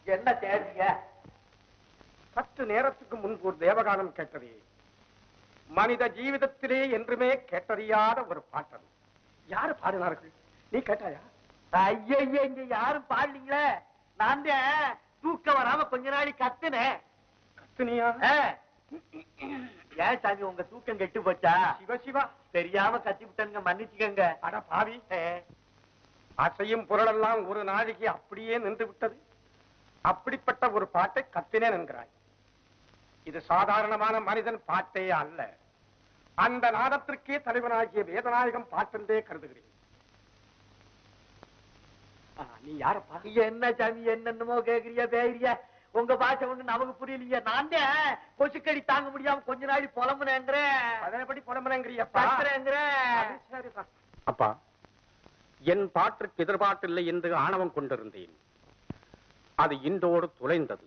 என்ன தேடிங்க? சற்று நேரத்துக்கு முன்பு ஒரு தேவகானம் கேட்டதே, மனித ஜீவிதத்திலே என்றுமே கேட்டறியாத ஒரு பாட்டம். யாரு பாடினார்கள்? நீ கேட்டாயா? ஐயா, இங்க யாரும் பாடலீங்களே. நான் தூக்கம் வராம கொஞ்ச நாளை கத்துனேன். கத்துனியா? ஏன் சாமி உங்க தூக்கம் கெட்டு போச்சா? சிவ சிவா, தெரியாம கத்தி விட்டனுங்க, மன்னிச்சுக்கங்க. அட பாவி, அசையும் பொருளெல்லாம் ஒரு நாளைக்கு அப்படியே நின்று விட்டது. அப்படிப்பட்ட ஒரு பாட்டை கத்தினேன் என்கிறாய். இது சாதாரணமான மனிதன் பாட்டே அல்ல. அந்த நாதத்திற்கே தலைவனாகிய வேதநாயகம் பாட்டென்றே கருதுகிறேன். நீ யாரப்பா? என்ன சாமி என்னென்னமோ கேக்குறிய பேரிய? உங்க பாஷை ஒண்ணு நமக்கு புரியலீங்க. நான் கொசுக்கடி தாங்க முடியாம கொஞ்ச நாளை புலம்புனேங்கிறேன். அதனைப்படி புலம்புனேங்கிறியப்பா? சரிதான். அப்பா, என் பாட்டிற்கு எதிர்பார்ப்பில்லை என்று ஆணவம் கொண்டிருந்தேன். அது இன்றோடு துளைந்தது.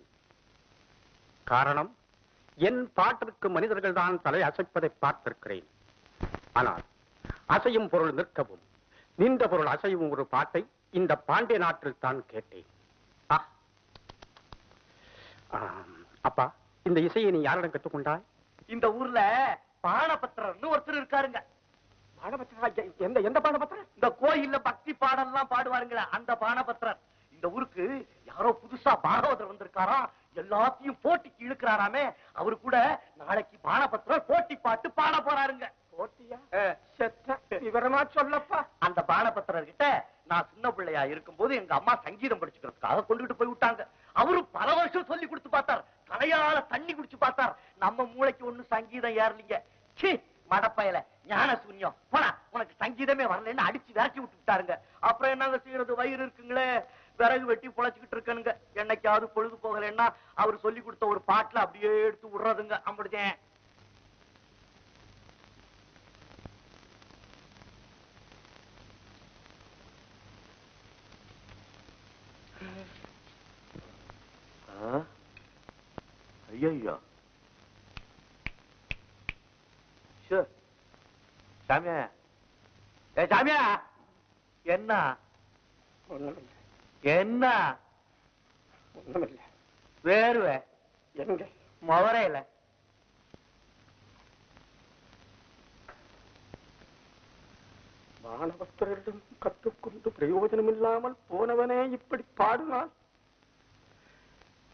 காரணம், என் பாட்டிற்கு மனிதர்கள் தான் தலை அசைப்பதை பார்த்திருக்கிறேன். ஆனால் அசையும் பொருள் நிற்கவும், நின்ற பொருள் அசையும் ஒரு பாட்டை இந்த பாண்டிய நாட்டில் தான் கேட்டேன். அப்பா, இந்த இசையை நீ யாரிடம் கற்றுக்கொண்டாய்? இந்த ஊர்ல பாணபத்திரன்னு ஒருத்தர் இருக்காருங்க. எந்த பாணபத்திரன்? இந்த கோயில்ல பக்தி பாடல்லாம் பாடுவாருங்களா, அந்த பாணபத்திரன். இந்த ஊருக்கு யாரோ புதுசா பாகவதர் வந்திருக்காராம், எல்லாத்தையும் போட்டிக்கு இழுக்கிறாராமே. அவரு கூட நாளைக்கு பாணபத்திரன் போட்டி பாட்டு பாட போறாருங்க. போட்டியா? விவரமா சொல்லப்பா. அந்த பாணபத்திரர் கிட்ட நான் சின்ன பிள்ளையா இருக்கும் போது எங்க அம்மா சங்கீதம் படிச்சுக்கிறதுக்காக கொண்டுகிட்டு போய் விட்டாங்க. அவரு பல வருஷம் சொல்லி கொடுத்து பார்த்தார், தலையால தண்ணி குடிச்சு பார்த்தார். நம்ம மூளைக்கு ஒண்ணு சங்கீதம் ஏறலீங்க. சி மடப்பயல, ஞான சூன்யம், போனா உனக்கு சங்கீதமே வரலன்னு அடிச்சு விரட்டி விட்டுட்டாருங்க. அப்புறம் என்னங்க செய்யறது? வயிறு இருக்குங்களே, விறகு வெட்டி பொழைச்சுக்கிட்டு இருக்கனுங்க. என்னைக்காவது பொழுது போகலன்னா அவர் சொல்லி கொடுத்த ஒரு பாட்டுல அப்படியே எடுத்து விடுறதுங்க. அப்படித்தேன். ஐயோ சாமியா, சாமியா, என்ன என்ன ஒண்ணுமில்லை. வேறுவ எங்க மொவரையில மாணவஸ்தரிடம் கற்றுக்கொண்டு பிரயோஜனம் இல்லாமல் போனவனே இப்படி பாடினான்.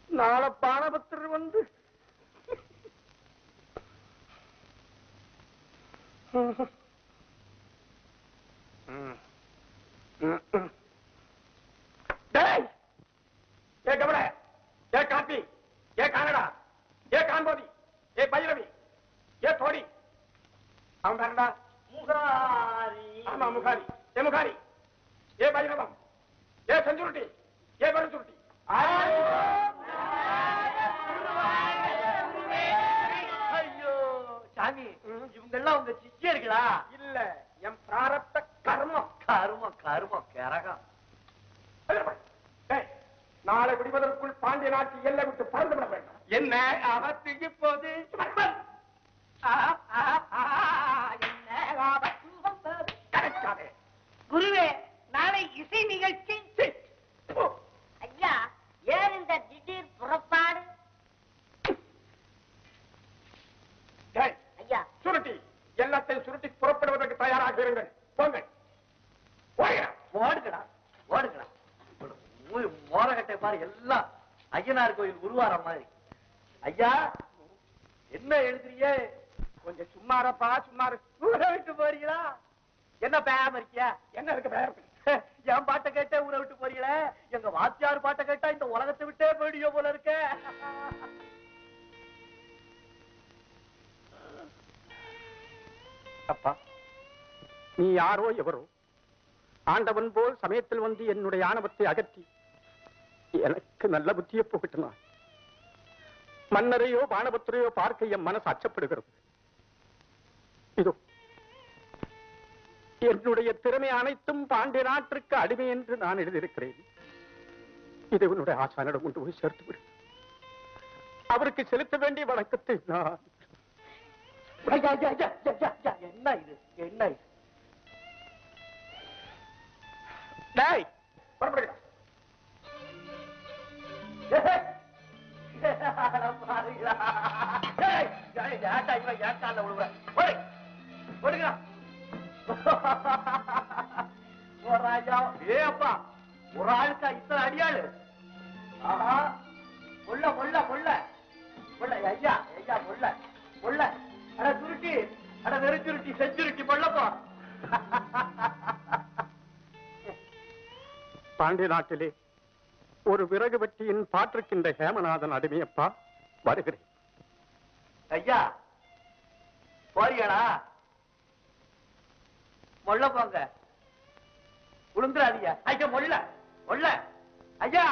நாளை பாணபத்திரர் வந்து ஏ கமல, ஏ காப்பி, ஏ கானடா, ஏ கான்போதி, ஏ பைரவி, ஏ தோடி, அவன் தானடா முகாரி. ஆமா முகாரி. ஏ முகாரி, ஏ பைரவம், ஏ செஞ்சுருட்டி, ஏ பெருசுருட்டி. ஐயோ சாமி, இவங்க எல்லாம் உங்க சிஷ்யர்களா? இல்ல, என் பிராரப்த கர்மம். கருமம் கருமம் கரகம். நாளை விடுவதற்குள் பாண்டிய நாட்டு எல்லை விட்டு பறந்து விட வேண்டும். என்ன அவத்துக்கு போது? குருவே, நாளை இசை நிகழ்ச்சி. ஐயா, ஏன் இந்த திடீர் புறப்பாடு? ஐயா சுருட்டி, எல்லாத்தையும் சுருட்டி புறப்படுவதற்கு தயாராக இருங்கள். போங்கள், ஓடுகடா ஓடுகடா. மோரகட்டை பாரு, எல்லாம் ஐயனார் கோயில் உருவார மாதிரி. ஐயா, என்ன எழுதுறியே? கொஞ்சம் சும்மாரப்பா, சும்மாரு. ஊரை விட்டு போறீங்களா? என்ன பேம இருக்கியா? என்ன இருக்கு பேர்? என் பாட்டை கேட்டே ஊரை விட்டு போறீங்களே. எங்க வாத்தியார் பாட்டை கேட்டா இந்த உலகத்தை விட்டே போயிடியோ போல இருக்க. அப்பா, நீ யாரோ எவரோ ஆண்டவன் போல் சமயத்தில் வந்து என்னுடைய ஆணவத்தை அகற்றி எனக்கு நல்ல புத்தியை போகட்டுனான். மன்னரையோ பானபத்திரையோ பார்க்க என் மனசு அச்சப்படுகிறது. இதோ என்னுடைய திறமை அனைத்தும் பாண்டிய நாட்டிற்கு அடிமை என்று நான் எழுதியிருக்கிறேன். இதை உன்னுடைய ஆசானிடம் கொண்டு போய் சேர்த்து விடு. அவருக்கு செலுத்த வேண்டிய வணக்கத்தை நான். என்ன இது? என்ன இது? டேய், புறப்படுகிறா. பாருங்களா ஏட்டா இவன் ஏன் காலில் விழுவுறேன் ஓடுங்க ஒரு ராஜா ஏ அப்பா ஒரு ஆளுக்கா இத்தனை அடியாளு ஆஹா கொள்ள கொள்ள கொள்ள கொள்ள ஐயா ஐயா கொள்ள கொள்ள அட சுருட்டி அட வெறும் சுருட்டி செஞ்சுருட்டி கொள்ளப்போ பாண்டிய நாட்டிலே ஒரு விறகு வெட்டியின் பாற்றுக்கின்ற ஹேமநாதன் அடிமையப்பா வருகிறேன். ஐயா போறீங்களா? மொள்ள போங்க, உளுந்துராதீங்க. ஐயா மொள்ள மொள்ள ஐயா.